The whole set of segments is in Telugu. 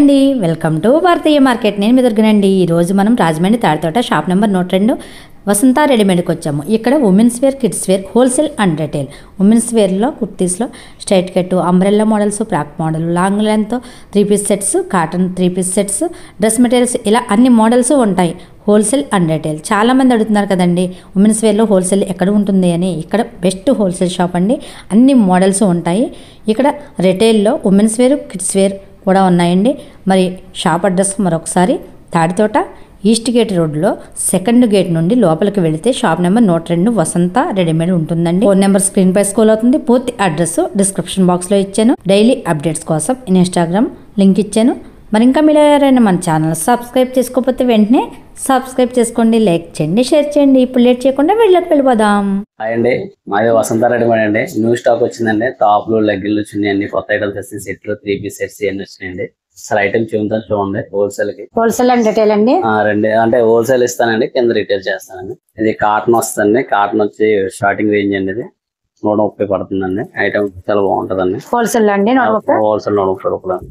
అండి, వెల్కమ్ టు భారతీయ మార్కెట్. నేను మీ దొరికినండి. ఈరోజు మనం రాజమండ్రి తాడితోట షాప్ నెంబర్ 102 వసంత రెడీమేడ్కి వచ్చాము. ఇక్కడ women's wear, kids wear, wholesale and retail. Women's వేర్లో కుర్తీస్లో straight cut, umbrella models, frock model, long length 3 piece sets, cotton 3 piece sets, dress materials ఇలా అన్ని మోడల్స్ ఉంటాయి. Wholesale and retail. చాలామంది అడుగుతున్నారు కదండి ఉమెన్స్ వేర్లో హోల్సేల్ ఎక్కడ ఉంటుంది అని. ఇక్కడ బెస్ట్ హోల్సేల్ షాప్ అండి. అన్ని మోడల్స్ ఉంటాయి. ఇక్కడ రిటైల్లో ఉమెన్స్ వేర్, కిడ్స్ వేర్ కూడా ఉన్నాయండి. మరి షాప్ అడ్రస్ మరొకసారి, తాడితోట ఈస్ట్ గేట్ రోడ్లో 2nd గేట్ నుండి లోపలికి వెళితే షాప్ నెంబర్ 102 వసంత రెడీమేడ్ ఉంటుందండి. ఫోన్ నెంబర్ స్క్రీన్ పై స్క్రోల్ అవుతుంది. పూర్తి అడ్రస్ డిస్క్రిప్షన్ బాక్స్లో ఇచ్చాను. డైలీ అప్డేట్స్ కోసం ఇన్స్టాగ్రామ్ లింక్ ఇచ్చాను. మరి ఇంకా మీరు ఎవరైనా మన ఛానల్ సబ్స్క్రైబ్ చేసుకోకపోతే వెంటనే సబ్స్క్రైబ్ చేసుకోండి, లైక్ చేయండి, షేర్ చేయండి. ఇప్పుడు లేట్ చేయకుండా వెళ్ళిపోదాం. హాయ్ అండి, మాది వసంత రెడీమేడ్ అండి. న్యూ స్టాక్ వచ్చిందండి. టాప్లు, లెగ్గిన్లు వచ్చినాయి, అన్ని కొత్త ఐటమ్స్ వచ్చి సెట్లు, 3 పీస్ సెట్స్ అన్ని వచ్చినాయండి. అసలు ఐటమ్ చూద్దాం చూడండి. హోల్సేల్ కి హోల్సేల్ అండ్ రిటైల్ అండి. రెండు అంటే హోల్సేల్ ఇస్తానండి, కింద రిటైల్ చేస్తానండి. ఇది కాటన్ వస్తుంది. కాటన్ వచ్చి స్టార్టింగ్ రేంజ్ అండి. ఇది 130 పడుతుందండి. ఐటమ్ చాలా బాగుంటదండి. హోల్సేల్ అండి, హోల్సేల్ 130 రూపాయలు.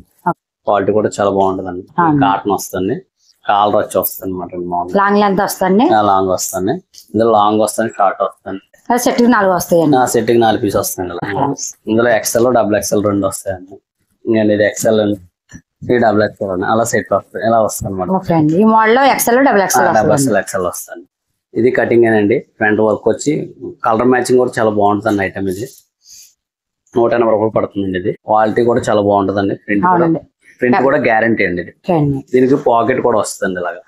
క్వాలిటీ కూడా చాలా బాగుంటదండి. కాటన్ వస్తుంది. కాలర్ వచ్చి వస్తుంది అనమాట. లాంగ్ లెంత్ వస్తుంది, లాంగ్ వస్తుంది. ఇందులో లాంగ్ వస్తుంది, షార్ట్ వస్తుంది. సెట్ కి 4 వస్తాయండి. సెట్ కి 4 పీస్ వస్తాయండి. ఇందులో XL, XXL 2 వస్తాయండి. ఇంకా ఇది XL అండి, XXL అండి. అలా సెట్ వస్తాయి, ఇలా వస్తుంది అనమాట. ఈ మోడల్ లో XL, XXL వస్తుంది. ఇది కటింగ్ అండి. ఫ్రంట్ వర్క్ వచ్చి కలర్ మ్యాచింగ్ కూడా చాలా బాగుంటుంది ఐటమ్. ఇది 180 రూపాయలు పడుతుందండి. ఇది క్వాలిటీ కూడా చాలా బాగుంటదండి. ప్రింట్ కూడా గ్యారంటీ అండి. దీనికి పాకెట్ కూడా వస్తుంది. ఇలాగా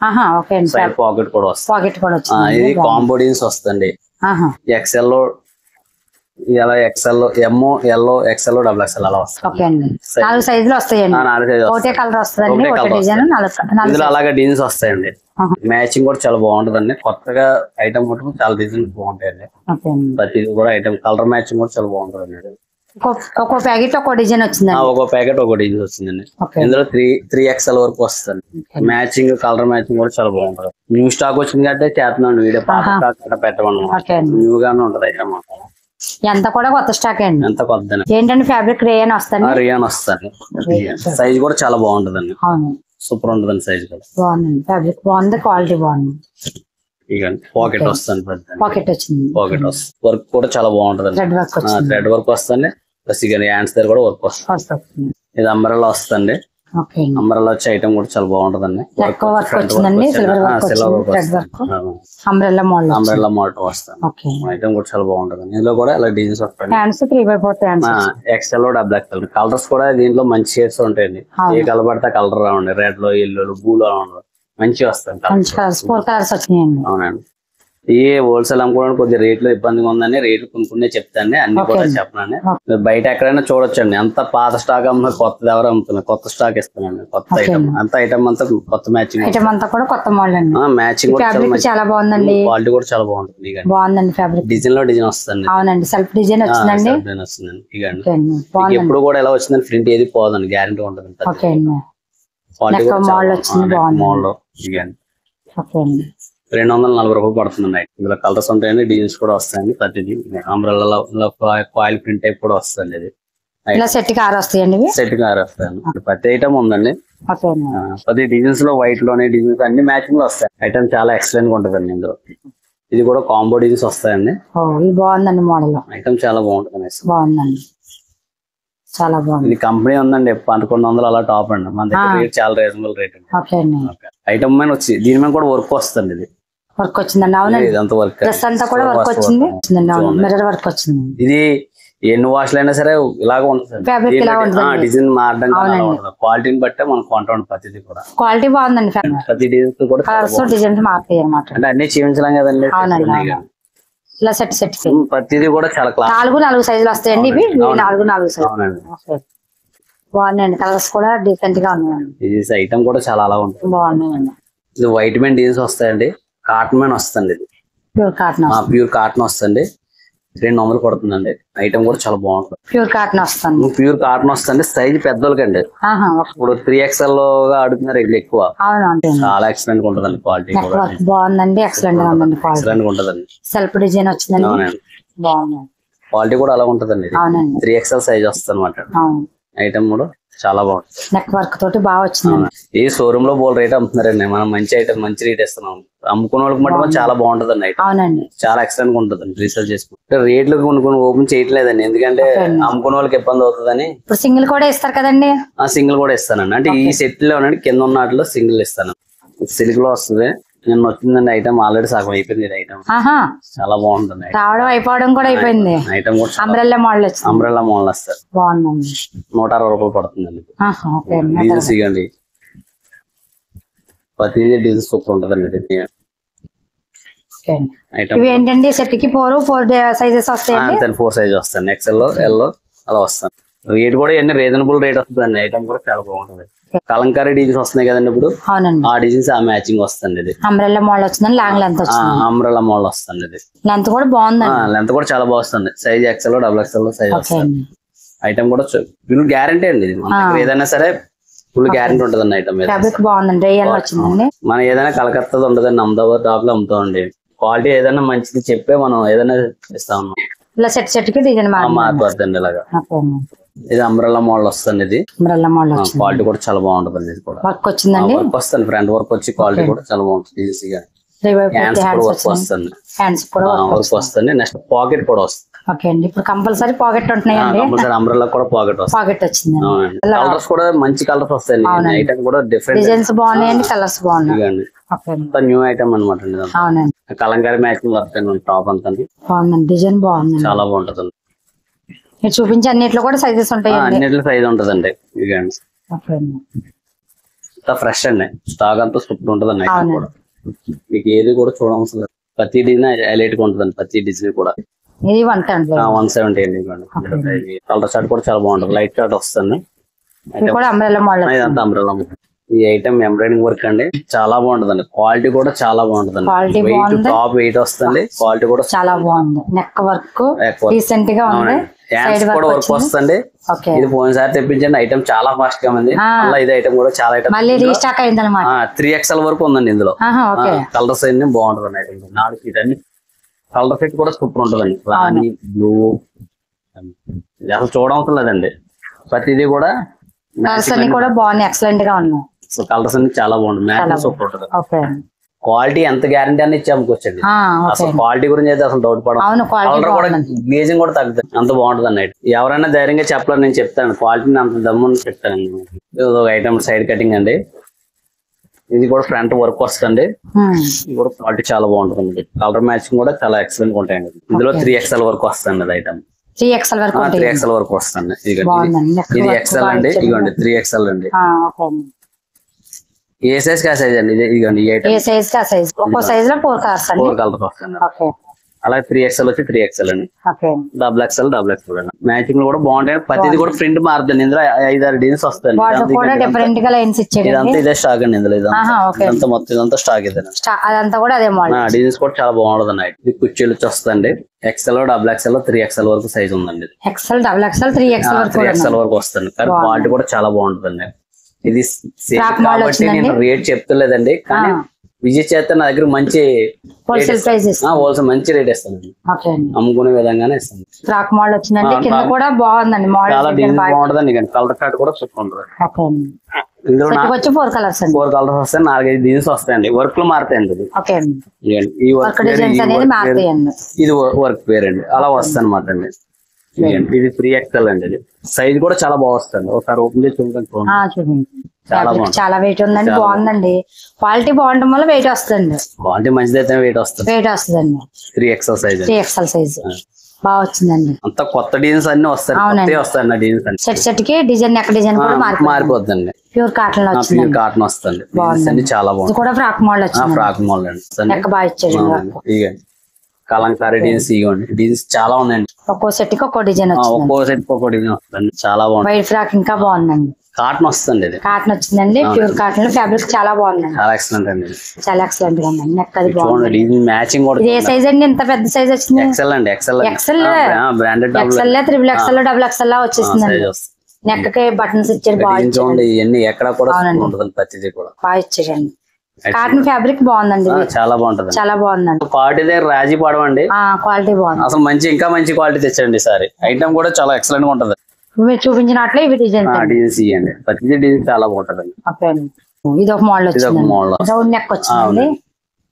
సైడ్ పాకెట్ కూడా వస్తుంది. ఇది కాంబో డీన్స్ వస్తుంది. XL, ఇలా XL, M, L, XL, XXL అలా వస్తుంది. 4 సైజులు వస్తాయండి. ఇందులో అలాగే డిజైన్స్ వస్తాయండి. మ్యాచింగ్ కూడా చాలా బాగుంటదండి. కొత్తగా ఐటమ్ మటుకు చాలా డిజైన్స్ బాగుంటాయండి. ప్రతిది కూడా ఐటమ్ కలర్ మ్యాచింగ్ కూడా చాలా బాగుంటదండి. ఒక్కో ప్యాకెట్ ఒక్కో డిజైన్ వచ్చిందండి. ఒక్కో ప్యాకెట్ ఒక్కో డిజైన్ వచ్చిందండి. ఇందులో 3XL వరకు వస్తుంది. మ్యాచింగ్, కలర్ మ్యాచింగ్ కూడా చాలా బాగుంటది. న్యూ స్టాక్ వచ్చింది కాబట్టి చేస్తున్నాను వీడియో. పాత స్టాక్ పెట్టమన్నా న్యూ గానే ఉంటది ఐటమ్. ఎంత కూడా కొత్త స్టాక్ అండి. ఎంత కొత్త ఏంటంటే ఫ్యాబ్రిక్ రేయన్ వస్తుంది. రియాన్ వస్తుంది. సైజ్ కూడా చాలా బాగుంటదండి. సూపర్ ఉంటదండి. సైజ్ కూడా బాగుంది. ఫ్యాబ్రిక్ బాగుంది, క్వాలిటీ బాగుంది. పాకెట్ వస్తుంది. పాకెట్ వచ్చింది. పాకెట్ వస్తుంది. వర్క్ కూడా చాలా బాగుంటదండి. థ్రెడ్ వర్క్ వస్తుంది. ప్లస్ హ్యాండ్స్ దగ్గర కూడా వర్క్ వస్తుంది. ఇది అంబ్రెల్లా వస్తుంది. అంబ్రెల్లా వచ్చే ఐటమ్ కూడా చాలా బాగుంటదండి. అంబ్రెల్లా మోడల్ వస్తుంది. ఐటమ్ కూడా చాలా బాగుంటది. ఇందులో కూడా ఇలా డిజైన్స్ వస్తాయి. XL, XXL కలర్స్ కూడా దీంట్లో మంచి షేడ్స్ ఉంటాయండి. ఏ కలర్ పడితే కలర్ రావండి. రెడ్ లో, ఎల్లో, బ్లూ లో మంచిగా వస్తాయి. అవునండి. ఈ హోల్సేల్ అమ్ముకోవడానికి కొద్దిగా రేట్లు ఇబ్బందిగా ఉందని రేట్లు కొనుక్కునే చెప్తాను. అన్ని కూడా చెప్పనండి. బయట ఎక్కడైనా చూడొచ్చండి. ఎంత పాత స్టాక్ అమ్మ, కొత్తది ఎవరు అమ్ముతున్నారు, కొత్త స్టాక్ ఇస్తానండి. కొత్త ఐటమ్ అంత ఐటమ్ అంతా కొత్త మ్యాచింగ్. మ్యాచింగ్ చాలా బాగుందండి. క్వాలిటీ కూడా చాలా బాగుంటుంది. బాగుందండి. ఫ్యాబ్రిక్ డిజైన్ లో డిజైన్ వస్తుంది. అవునండి, సెల్ఫ్ డిజైన్ వచ్చిందండి. ఎప్పుడు కూడా ఎలా వచ్చిందని ప్రింట్ ఏది పోదండి, గ్యారంటీ ఉంటుంది. మోడల్ 240 రూపాయలు పడుతుంది. ఇందులో కలర్స్ ఉంటాయండి, డిజైన్స్ కూడా వస్తాయండి. ప్రతిదీ అంబ్రెల్లా కాయిల్ ప్రింట్ టైప్ కూడా వస్తుంది. ఇది సెట్ కి 6 వస్తాయండి. ప్రతి ఐటమ్ ఉందండి. ప్రతి డిజైన్స్ లో వైట్ లోనే డిజైన్స్ అన్ని మ్యాచింగ్ లో వస్తాయి. ఐటమ్ చాలా ఎక్సలెంట్ గా ఉంటుందండి. ఇందులో ఇది కూడా కాంబో డిజైన్స్ వస్తాయండి. బాగుందండి. మోడల్ ఐటమ్ చాలా బాగుంటుంది. బాగుందండి, చాలా బాగుంది. ఇది కంపెనీ ఉందండి. 1100 అలా టాప్ అండి. మన దగ్గర రేట్ చాలా రీజనబుల్ రేట్ అండి. ఐటమ్ మీద వచ్చి దీని మీద కూడా వర్క్ వస్తుంది. ఇది వర్క్ వచ్చిందండి. అవునండి, ఇదంతా వర్క్. డ్రెస్ అంతా కూడా వర్క్ వచ్చింది. మిర్రర్ వర్క్ వచ్చింది. ఇది ఎన్ని వాష్లు అయినా సరే ఇలాగ ఉంటుంది. డిజైన్ మారడం క్వాలిటీని బట్టే మనం కొంటాం. ప్రతిదీ కూడా క్వాలిటీ బాగుందండి. ప్రతి డిజైన్ కూడా డిజైన్స్ మారుతాయి అన్నమాట. అంటే అన్ని చూపించలేం కదండి. ఇలా సెట్ ప్రతిదీ కూడా చాలా క్లాస్. 4 సైజులు వస్తాయండి. ఇవి 4 సైజులు బాగున్నాయండి. కలర్స్ కూడా డీసెంట్ గా ఉన్నాయండి. ఇది ఐటమ్ కూడా చాలా అలా ఉంటుంది. బాగున్నాయండి. ఇది వైట్ మెయిన్ డిజైన్స్ వస్తాయండి. కాటన్ మెయిన్ వస్తుంది. ఇది ప్యూర్ కాటన్ వస్తుంది. 200 పడుతుందండి. ఐటమ్ కూడా చాలా బాగుంటుంది. ప్యూర్ కాటన్ వస్తుంది. సైజ్ పెద్దోళ్ళకండి. ఇప్పుడు 3XL గా అడుగుతున్నారు. ఇది ఎక్కువ. చాలా ఎక్సలెంట్ గా ఉంటుందండి. క్వాలిటీ కూడా బాగుందండి. ఎక్సలెంట్ గా ఉంటుందండి. సెల్ఫ్ డిజైన్ వచ్చిందండి. బాగుంది. క్వాలిటీ కూడా అలా ఉంటుందండి. 3XL సైజ్ వస్తుంది అనమాట. ఐటమ్ కూడా చాలా బాగుంటుంది. నెక్ వర్క్ తోటి బాగా వచ్చింది. ఈ షోరూమ్ లో బోల్ రేట్ అమ్ముతున్నారండి, మనం మంచి ఐటమ్ మంచి రేట్ ఇస్తున్నాం. అమ్ముకున్న వాళ్ళకి మటుకు చాలా బాగుంటదండి ఐటమ్. అవునండి, చాలా ఎక్సలెంట్ గా ఉంటుందండి. రీసెర్చ్ చేసుకుంటే రేట్లు కొన్ని ఓపెన్ చేయట్లేదండి, ఎందుకంటే అమ్ముకున్న వాళ్ళకి ఇబ్బంది అవుతుందని. ఇప్పుడు సింగిల్ కూడా ఇస్తారు కదండి? సింగిల్ కూడా ఇస్తానండి. అంటే ఈ సెట్ లో కింద ఉన్న వాటిలో సింగిల్ ఇస్తాను. సిల్క్ లో వస్తుంది. నిన్న వచ్చిందండి ఐటమ్, ఆల్రెడీ సగం అయిపోయింది ఐటమ్. చాలా బాగుంటుంది. రావడం అయిపోవడం కూడా అయిపోయింది. ఐటమ్ కూడా అంబ్రెల్లా మోడల్ వచ్చింది. అంబ్రెల్లా మోడల్ వస్తారు. బాగుందండి. 160 రూపాయలు పడుతుందండి. డిజైన్స్ ఇవ్వండి, ప్రతిదీ డిజైన్ సూపర్ ఉంటుందండి. ఇవి ఏంటండి సెట్ కి 4 సైజెస్ వస్తాయండి. 4 సైజ్ వస్తాయి. ఎక్సెల్ లో ఎల్ అలా వస్తాయి. రేట్ కూడా ఎన్ని రీజనబుల్ రేట్ వస్తుందండి. ఐటమ్ కూడా చాలా బాగుంటుంది. కలంకారీ డిజైన్స్ వస్తున్నాయి కదండి ఇప్పుడు. ఆ డిజైన్స్ ఆ మ్యాచింగ్ వస్తుంది. ఇది అంబ్రెల్లా మోడల్ వచ్చింది. లాంగ్ లెంత్ వచ్చింది. అంబ్రెల్లా మోడల్ వస్తుంది. ఇది లెంత్ కూడా బాగుందండి. లెంత్ కూడా చాలా బాగుంది. Size XL double XL size వస్తుంది. ఐటమ్ కూడా ఫుల్ గ్యారంటీ అండి. ఏదైనా సరే ఫుల్ గ్యారంటీ ఉంటదండి ఐటమ్. బాగుందండి. వచ్చిందండి. మనం ఏదైనా కలకత్తాది ఉండదండి, అహ్మదాబాద్ టాప్ లో అమ్ముతామండి. క్వాలిటీ ఏదైనా మంచిది చెప్పే మనం ఏదైనా ఇస్తా ఉన్నాం. ఇలా సెట్ కి డిజైన్ మారిపోద్దండి ఇలాగా. ఇది అంబ్రెల్లా మోడల్ వస్తుంది. ఇది క్వాలిటీ కూడా చాలా బాగుంటుంది. ఇది కూడా వర్క్ వచ్చిందండి. వర్క్ వస్తుంది. ఫ్రంట్ వర్క్ వచ్చి క్వాలిటీ కూడా చాలా బాగుంటుంది. ఈజీగా హ్యాండ్స్ కూడా వర్క్ వస్తుంది. వర్క్ వస్తుంది. నెక్స్ట్ పాకెట్ కూడా వస్తుంది. ఓకే అండి. ఇప్పుడు కంపల్సరీ పాకెట్ ఉంటున్నాయండి. కంపల్సరీ అంబ్రెల్లా కూడా పాకెట్ వస్తుంది. పాకెట్ వచ్చింది. కలర్స్ కూడా మంచి కలర్స్ వస్తాయి. ఐటమ్ కూడా డిఫరెంట్ డిజైన్స్ బాగున్నాయండి. కలర్స్ బాగున్నాయి. న్యూ ఐటమ్ అనమాట. అవునండి. కలంకారీ మ్యాచింగ్ వర్క్ టాప్ అంతా బాగుంది. డిజైన్ బాగుంది. చాలా బాగుంటుంది. మీరు చూపించే అన్నిట్లో కూడా సైజెస్ ఉంటాయి. అన్నిట్లో సైజ్ ఉంటదండి. ఫ్రెష్ అండి. స్టాక్ అంతా సూపర్ ఉంటదండి. మీకు ఏది కూడా చూడవలసిన లేదు. ప్రతి డిజైన్ హైలైట్ గా ఉంటదండి. ప్రతి డిజైన్ కూడా 170 అండి. కలర్ షార్ట్ కూడా చాలా బాగుంటుంది. లైట్ షార్ట్ వస్తుంది. ఇదంతా అంబ్రెల్లా. ఈ ఐటమ్ ఎంబ్రాయిడింగ్ వర్క్ అండి, చాలా బాగుంటదండి. క్వాలిటీ కూడా చాలా బాగుంటదండి. వెయిట్ టాప్ వెయిట్ వస్తుంది. క్వాలిటీ కూడా చాలా బాగుంది. నెక్ వర్క్ డీసెంట్ గా ఉంది. హ్యాండ్స్ కూడా వర్క్ వస్తుంది. ఇది పోయినసారి తెప్పించండి. ఐటమ్ చాలా ఫాస్ట్ గా ఉంది. ఇది ఐటమ్ కూడా చాలా ఐటమ్ మళ్ళీ రీస్టాక్ అయిందన్నమాట. 3XL వరకు ఉందండి ఇందులో. కలర్స్ అన్ని బాగుంటుంది. ఐటమ్ 4 ఫీట్ అన్ని కలర్ సెట్ కూడా సూపర్ ఉంటుందండి. రాణి బ్లూ అసలు చూడవసరం లేదండి. ప్రతిదీ కూడా కూడా బాగున్నాయి. ఎక్సలెంట్ గా ఉన్నాయి. కలర్స్ అన్ని చాలా బాగుంటుంది. మ్యాచింగ్ సూపర్ ఉంటుంది. క్వాలిటీ ఎంత గ్యారంటీ అని ఇచ్చి అమ్ముకొచ్చండి. అసలు క్వాలిటీ గురించి అయితే అసలు డౌట్ పడదు. కలర్ కూడా గ్లేజింగ్ కూడా తగ్గుతుంది. అంత బాగుంటుంది అన్నట్టు. ఎవరైనా ధైర్యంగా చెప్పలేదు, నేను చెప్తాను. క్వాలిటీని అంత దమ్ముని చెప్తానండి. ఒక ఐటమ్ సైడ్ కటింగ్ అండి. ఇది కూడా ఫ్రంట్ వర్క్ వస్తుంది. ఇది కూడా క్వాలిటీ చాలా బాగుంటుంది. కలర్ మ్యాచింగ్ కూడా చాలా ఎక్సలెంట్ ఉంటాయండి. ఇందులో 3XL వరకు వస్తుంది. అది ఐటమ్ 3XL వరకు వస్తుంది. ఇది ఎక్సెల్ అండి. ఇదిగోండి 3XL అండి. ఏ సైజ్ కా సైజ్ అండి. ఇదిగోండి ఏ సైజ్ కా సైజ్. ఒక్కో సైజ్ లో 4 కలర్స్ అండి. 4 కలర్స్ వస్తుంది. అలాగే 3XL వచ్చి 3XL అండి. డబుల్ ఎక్స్ఎల్ అండి. మ్యాచింగ్ కూడా బాగుంటాయి. ప్రతిది కూడా ప్రింట్ మారుతుంది. ఇందులో 5-6 డిజైన్స్ వస్తాయి. ఇదంతా ఇదే స్టాక్ అండి. ఇందులో ఇదంతా మొత్తం ఇదంతా స్టాక్ ఇదే. డిజైన్స్ కూడా చాలా బాగుంటుంది అన్నట్టు. ఇది కుర్చీలు వచ్చి వస్తుంది. XL డబుల్ ఎక్స్ఎల్ 3XL వరకు సైజ్ ఉందండి. XL డబుల్ ఎక్స్ఎల్ 3XL వరకు వస్తుంది. కానీ క్వాలిటీ కూడా చాలా బాగుంటుందండి. ఇది కాబట్టి నేను రేట్ చెప్తలేదండి, కానీ విజిట్ చేస్తే నా దగ్గర మంచి హోల్సేల్ ప్రైసెస్ మంచి రేట్ ఇస్తానండి. అమ్ముకునే విధంగానే ఇస్తాను. ఫ్రాక్ మోడల్ వచ్చిందండి. కింద కూడా బాగుందండి. చాలా డిజైన్ బాగుంటుందండి. కలర్ కార్డ్ కూడా సూపర్ ఉంటుంది. ఇందులో 4 కలర్స్ 4 కలర్స్ వస్తాయి. 4-5 డిజైన్స్ వస్తాయండి. వర్క్ లో మారుతాయండి. ఈ వర్క్ ఇది వర్క్ వేరే అండి. అలా వస్తాయి అనమాట అండి. ఇది 3XL అండి. ఇది సైజ్ కూడా చాలా బాగా వస్తుంది. ఒకసారి ఓపెన్ చేసి చూడండి. చాలా వెయిట్ ఉందండి. బాగుందండి. క్వాలిటీ బాగుండడం వల్ల వెయిట్ వస్తుంది. క్వాలిటీ మంచిది అయితే వెయిట్ వస్తుందండి. 3XL సైజ్ బాగా వచ్చిందండి. అంత కొత్త డిజైన్స్ అన్ని వస్తాయి. డిజైన్స్ సెట్ కి డిజైన్ నెక్ డిజైన్ కూడా మారిపోద్దండి. ప్యూర్ కాటన్ ప్యూర్ కాటన్ వస్తుంది. చాలా బాగుంది. కూడా ఫ్రాక్ మోడల్ వచ్చింది. ఫ్రాక్ మోడల్ అండి. నెక్ బాగా ఇచ్చాడు. కలంకారీ డిజైన్స్ ఇవ్వండి. డిజైన్స్ చాలా ఉన్నాయండి. ఒక్కో సెట్ కి ఒక్కో డిజైన్ ఒక్కో సెట్ ఒక్కో డిజైన్ వస్తుంది. చాలా బాగుంది. వైట్ ఫ్రాక్ ఇంకా బాగుందండి. కాటన్ వస్తుంది. ఇది కాటన్ వచ్చిందండి. ప్యూర్ కాటన్ ఫ్యాబ్రిక్ చాలా బాగుందండి. చాలా ఎక్సలెంట్ అండి. చాలా ఎక్సలెంట్ గా ఉంది. నెక్ అది బాగుంది. మ్యాచింగ్ కూడా ఏ సైజ్ అండి? ఎంత పెద్ద సైజ్ వచ్చింది? XL అండి. XL branded XL 3XL double XL వచ్చేసిందండి. నెక్ కి బటన్స్ ఇచ్చారు. బాగుంది. ఇవన్నీ ఎక్కడ కూడా ఉంటుంది. ప్రతిదీ కూడా బాగా ఇచ్చారండి. కాటన్ ఫ్యాబ్రిక్ బాగుందండి. చాలా బాగుంటుంది. చాలా బాగుందండి. క్వాలిటీ దగ్గర రాజీ పడవండి. క్వాలిటీ బాగుంది. అసలు ఇంకా మంచి క్వాలిటీ తెచ్చండి. సారీ ఐటమ్ కూడా చాలా ఎక్సలెంట్ గా ఉంటది. మీరు చూపించినట్లే ఇవి డిజైన్స్ డిజైన్స్ ఇవ్వండి, ప్రతి డిజైన్ చాలా బాగుంటదండి. ఓకే అండి. ఇది ఒక మోడల్ వచ్చింది, రౌండ్ నెక్ వచ్చింది,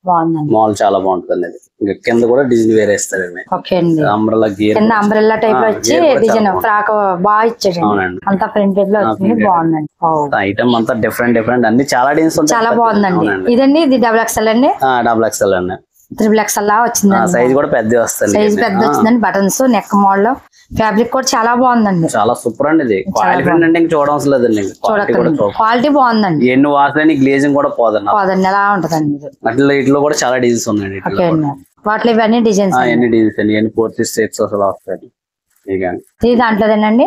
బాగుందండి. మాల్ చాలా బాగుంటుంది. ఇంకా కింద కూడా డిజైన్ వేరే ఇస్తారండి. ఓకే అండి. అంబ్రెల్లా గేర్ కింద అంబ్రెల్లా టైప్ లో వచ్చి డిజైన్ ఫ్రాక్ బాగా ఇచ్చాడండి. అంతా ప్రింటెడ్ లో వచ్చింది, బాగుందండి. ఐటమ్ అంతా డిఫరెంట్ అన్ని చాలా డిజైన్స్ ఉంటాయి. చాలా బాగుందండి. ఇదండి ఇది డబుల్ ఎక్స్ఎల్ అండి. డబుల్ ఎక్స్ఎల్ అండి. త్రిబుల్ ఎక్స్ఎల్ లా వచ్చింది. సైజ్ కూడా పెద్ద వస్తుంది. సైజ్ పెద్ద వచ్చిందండి. బటన్స్ నెక్ మోడల్, ఫ్యాబ్రిక్ కూడా చాలా బాగుందండి. చాలా సూపర్ అండి. ఇది క్వాలిటీ అంటే ఇంక చూడవలసిన లేదండి. క్వాలిటీ బాగుందండి. ఎన్ని వాసన గ్లేజింగ్ కూడా పోదండి, ఎలా ఉంటదండి. అట్లా ఇట్లో కూడా చాలా డిజైన్స్ ఉన్నాయండి. వాటిలో ఇవన్నీ డిజైన్స్ ఎన్ని డిజైన్స్ అండి, ఎన్ని 4 స్టేట్స్ అసలు వస్తాయి. ఇది దాంట్లోదేనండి.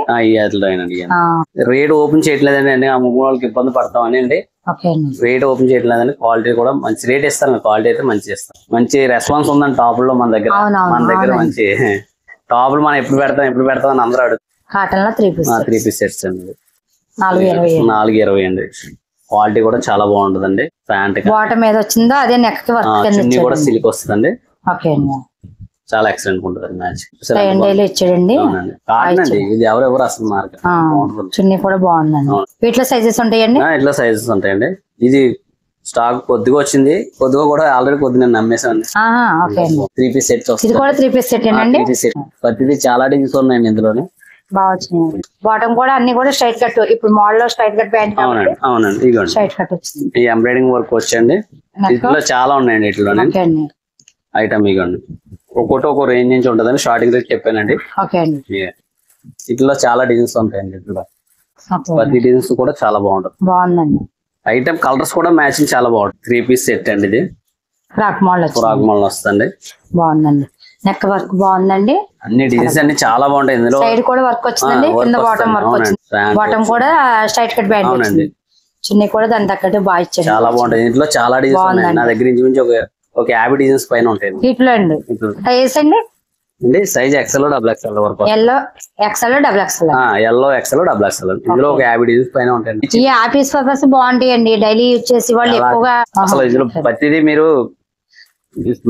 రేట్ ఓపెన్ చేయట్లేదండి, ఆ ముగ్గురు వాళ్ళకి ఇబ్బంది పడతామని అండి. రేట్ ఓపెన్ చేయట్లేదండి. క్వాలిటీ కూడా మంచి రేట్ ఇస్తాను, క్వాలిటీ అయితే మంచి ఇస్తాను. మంచి రెస్పాన్స్ ఉందండి టాప్ లో మన దగ్గర మంచి టాప్ మనం ఎప్పుడు పెడతాం అని అందరూ అడుగుతారు. కాటన్ లో 3 పీస్ సెట్స్ అండి, 420 అండి. క్వాలిటీ కూడా చాలా బాగుంటదండి. ప్యాంట్ బాటమ్ మీద వచ్చిందో అదే నెక్ కి వర్క్ కూడా సిల్క్ వస్తుందండి. ఓకే అండి. చాలా ఎక్సలెంట్ ఉంటుంది మ్యాచ్. ఇచ్చాడండి. ఇది ఎవరెవరు అసలు మార్కెట్. చున్నీ కూడా బాగుందండి. వీటిలో సైజెస్ ఉంటాయండి. ఇట్లా సైజెస్ ఉంటాయండి. ఇది స్టాక్ కొద్దిగా వచ్చింది, కొద్దిగా కూడా ఆల్రెడీ కొద్దిగా నమ్మేసాను. 3 పీస్ సెట్స్ వస్తాయి. ఇది కూడా 3 పీస్ సెట్ అండి. ప్రతిదీ చాలా డిజైన్స్ ఉన్నాయండి ఇందులోనే. బాగా వచ్చింది. బాటమ్ కూడా అన్ని కూడా స్ట్రైట్ కట్. ఇప్పుడు మోడల్ లో స్ట్రైట్ కట్ ప్యాంట్. అవునండి. ఇదిగోండి స్ట్రైట్ కట్ వచ్చింది. ఈ ఎంబ్రాయిడింగ్ వర్క్ వచ్చండి. ఇట్లా చాలా ఉన్నాయండి ఇట్లోనే ఐటమ్. ఇగోండి ఒక్కొక్కటి ఒక రేంజ్ నుంచి ఉంటదని స్టార్టింగ్ రేట్ చెప్పానండి. ఇట్లా చాలా డిజైన్స్ ఉంటాయండి. ఇట్లా ప్రతి డిజైన్స్ కూడా చాలా బాగుందండి. ఐటమ్ కలర్స్ కూడా మ్యాచింగ్ చాలా బాగుంటుంది. 3 పీస్ సెట్ అండి. ఇది ఫ్రాక్ మోడల్ వస్తుంది, బాగుందండి. నెక్ వర్క్ బాగుందండి. అన్ని డిజైన్స్ అన్ని చాలా బాగుంటాయి. ఇందులో సైడ్ కూడా వర్క్ వచ్చిందండి, కింద బాటమ్ వర్క్ వచ్చింది. బాటమ్ కూడా స్ట్రైట్ కట్ ప్యాంట్ వచ్చింది. చున్నీ కూడా దాని తగ్గట్టు బాగా ఇచ్చారు. చాలా బాగుంటాయి. ఇంట్లో చాలా డిజైన్స్ ఉన్నాయి. నా దగ్గర నుంచి ఒక 50 డిజైన్స్ పైన ఉంటాయి. ఇట్లా అండి. సైజ్ ఎక్స్ఎల్ డబుల్ ఎక్స్ఎల్ వరకు. Yellow XL double XL. Yellow XL double XL. ఇందులో ఒక 50 డిజైన్స్ పైన ఉంటాయండి. ఈ ఆఫీస్ పర్పస్ బాగుంటాయండి. డైలీ యూజ్ చేసి వాళ్ళు ఎక్కువగా అసలు ఇందులో ప్రతిదీ మీరు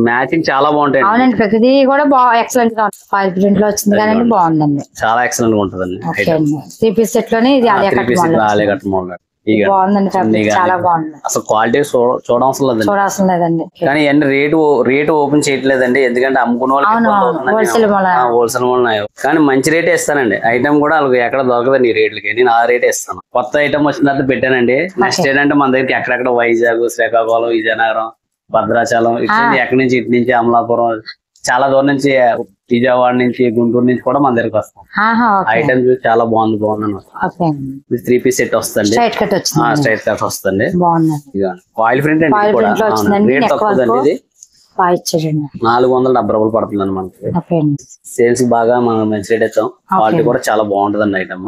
మ్యాచింగ్ చాలా బాగుంటాయి. అవునండి, ప్రతిదీ కూడా బాగా ఎక్సలెంట్ గా ఫైల్ ప్రింట్ లో వచ్చింది కానీ బాగుందండి. చాలా ఎక్సలెంట్ గా ఉంటుందండి. 3 పీస్ సెట్ లోనే ఇది ఆలియా కట్ మోడల్. బాగుందండి, చాలా బాగుంది. అసలు క్వాలిటీ చూడవసరం లేదండి. కానీ అన్ని రేటు ఓపెన్ చేయట్లేదండి, ఎందుకంటే అమ్ముకున్న వాళ్ళు హోల్సేల్ వల్ల. కానీ మంచి రేటే ఇస్తానండి. ఐటమ్ కూడా వాళ్ళకి ఎక్కడ దొరకదండి ఈ రేట్లకి. నేను ఆ రేటే ఇస్తాను. కొత్త ఐటమ్ వచ్చిన తర్వాత పెట్టానండి. నెక్స్ట్ ఏంటంటే మన దగ్గరికి ఎక్కడెక్కడ వైజాగ్, శ్రీకాకుళం, విజయనగరం, భద్రాచలం, ఎక్కడి నుంచి ఇటు నుంచి అమలాపురం, చాలా దూరం నుంచి, విజయవాడ నుంచి, గుంటూరు నుంచి కూడా మన దగ్గరికి వస్తాం. ఐటమ్ చూసి చాలా బాగుంది. 3 పీస్ సెట్ వస్తుంది. స్ట్రైట్ కట్ వస్తుంది. ఆయిల్ ప్రింట్ అండి. రేట్ తక్కువదండి. ఇది 470 రూపాయలు పడుతుందండి మనకి. సేల్స్ బాగా మనం మంచి రేట్ ఇస్తాం. క్వాలిటీ కూడా చాలా బాగుంటుందండి ఐటమ్.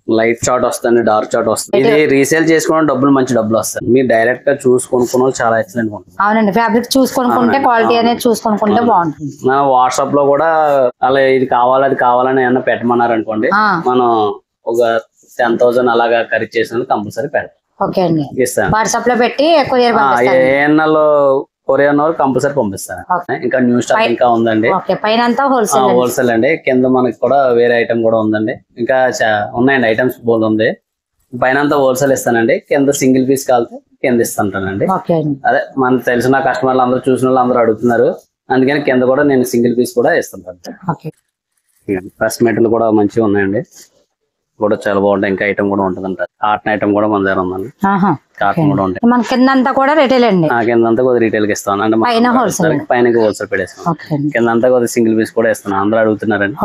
లైట్ షార్ట్ వస్తుంది, డార్క్ షార్ట్ వస్తుంది. ఇది రీసేల్ చేసుకోవడం మంచి డబ్బులు వస్తాయి. మీరు డైరెక్ట్ గా చూసుకొనుకున్న చాలా ఎక్సలెంట్ ఉంటుంది. అవునండి, ఫ్యాబ్రిక్ చూసుకొనుకుంటే క్వాలిటీ అనేది చూసుకొనుకుంటే బాగుంటుంది. మన వాట్సాప్ లో కూడా అలా ఇది కావాలి అది కావాలని ఏమన్నా పెట్టమన్నారు అనుకోండి, మనం ఒక 10,000 అలాగా ఖరీదు చేసిన కంపల్సరీ పెడతాం. ఓకే అండి, ఇస్తాను. వాట్సాప్ లో పెట్టి ఏఎన్ఎల్ కొరియర్ కంపల్సరీ పంపిస్తాను. ఇంకా న్యూ స్టాక్ ఇంకా ఉందండి. హోల్సేల్ అండి. కింద మనకి కూడా వేరే ఐటమ్ కూడా ఉందండి. ఇంకా ఉన్నాయండి ఐటమ్స్ బోల్ ఉంది. పైన అంతా హోల్సేల్ ఇస్తానండి. కింద సింగిల్ పీస్ కాలితే కింద ఇస్తానండి. అదే మనకు తెలిసిన కస్టమర్లు అందరూ చూసిన వాళ్ళు అందరూ అడుగుతున్నారు, అందుకని కింద కూడా నేను సింగిల్ పీస్ కూడా ఇస్తాను. ఫస్ట్ మెటీరియల్ కూడా మంచిగా ఉన్నాయండి, కూడా చాలా బాగుంటాయి. ఇంకా ఐటమ్ కూడా ఉంటుందంట. కాటన్ ఐటమ్ కూడా మన దగ్గర ఉందండి. కాటన్ కూడా ఉంటాయి. మన కిందంతా కూడా రిటైల్ అండి. కిందంతా కొద్ది రిటైల్ కి ఇస్తాను అంటే పైన హోల్సేల్ పెట్టేస్తాను. కిందంతా కొద్ది సింగిల్ పీస్ కూడా ఇస్తాను. అందరూ అడుగుతున్నారండి.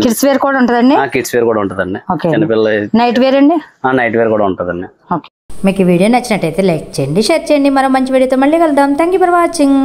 కిడ్స్ వేర్ కూడా ఉంటుందండి. కిడ్స్ వేర్ కూడా ఉంటుందండి. చిన్నపిల్ల నైట్ వేర్ అండి. నైట్ వేర్ కూడా ఉంటుందండి. మీకు ఈ వీడియో నచ్చినట్టయితే లైక్ చేయండి, షేర్ చేయండి. మరో మంచి వీడియోతో మళ్ళీ కలుద్దాం. Thank you for watching.